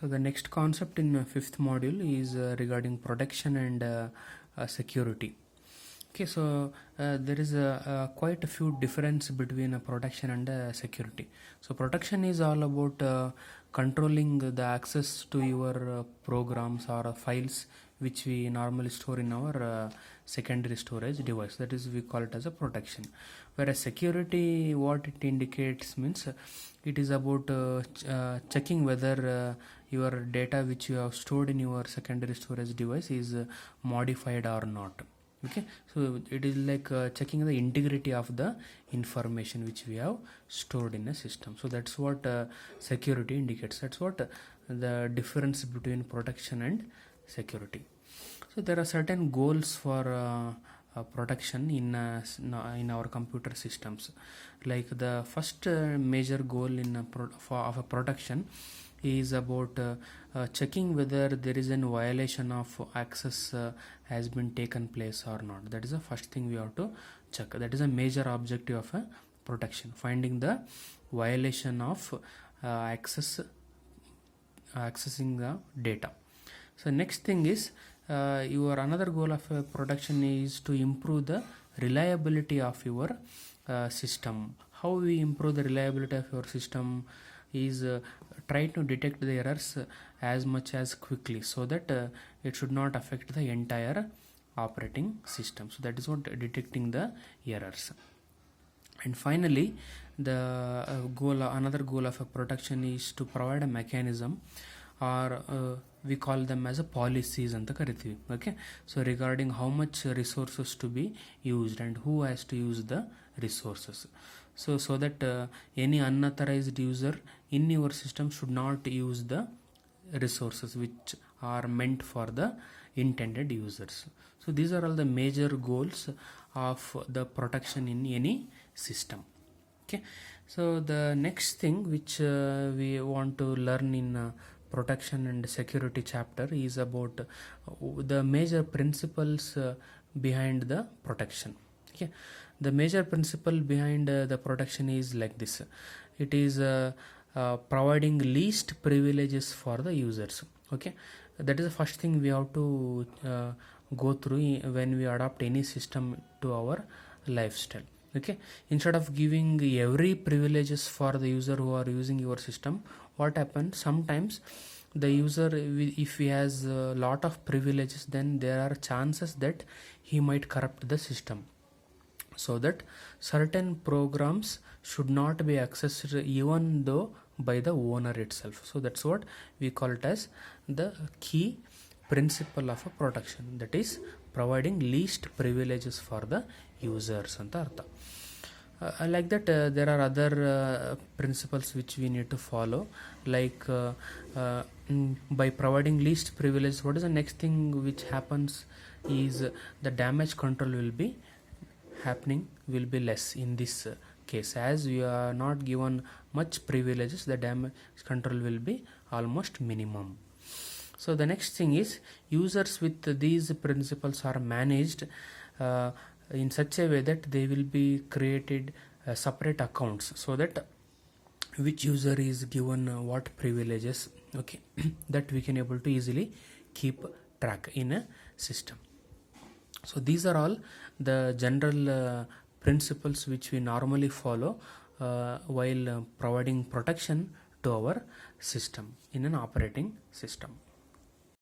So the next concept in fifth module is regarding protection and security. Okay, so there is quite a few difference between protection and security. So protection is all about controlling the access to your programs or files which we normally store in our secondary storage device. That is, we call it as a protection. Whereas security, what it indicates means it is about checking whether your data which you have stored in your secondary storage device is modified or not. Okay, so it is like checking the integrity of the information which we have stored in a system. So that's what security indicates. That's what the difference between protection and security. So there are certain goals for protection in our computer systems. Like the first major goal in of a protection is about checking whether there is a violation of access has been taken place or not. That is the first thing we have to check. That is a major objective of a protection, finding the violation of accessing the data. So next thing is your another goal of protection is to improve the reliability of your system. How we improve the reliability of your system is try to detect the errors as much as quickly, so that it should not affect the entire operating system. So that is what detecting the errors. And finally, the another goal of a protection is to provide a mechanism, or we call them as a policies anta kariತೀವಿ. Okay, so regarding how much resources to be used and who has to use the resources, so that any unauthorized user in your system should not use the resources which are meant for the intended users. So these are all the major goals of the protection in any system. Okay, so the next thing which we want to learn in protection and security chapter is about the major principles behind the protection. Okay, the major principle behind the protection is like this. It is providing least privileges for the users. Okay, that is the first thing we have to go through when we adopt any system to our lifestyle. Okay, instead of giving every privileges for the user who are using your system, what happens sometimes the user, if he has a lot of privileges, then there are chances that he might corrupt the system, so that certain programs should not be accessed even though by the owner itself. So that's what we call it as the key principle of a protection, that is providing least privileges for the users anta artha. Like that there are other principles which we need to follow, like by providing least privilege, what is the next thing which happens is the damage control will be less in this case. As you are not given much privileges, the damage control will be almost minimum. So the next thing is users with these principles are managed in such a way that they will be created separate accounts, so that which user is given what privileges. Okay, that we can able to easily keep track in a system. So these are all the general principles which we normally follow while providing protection to our system in an operating system.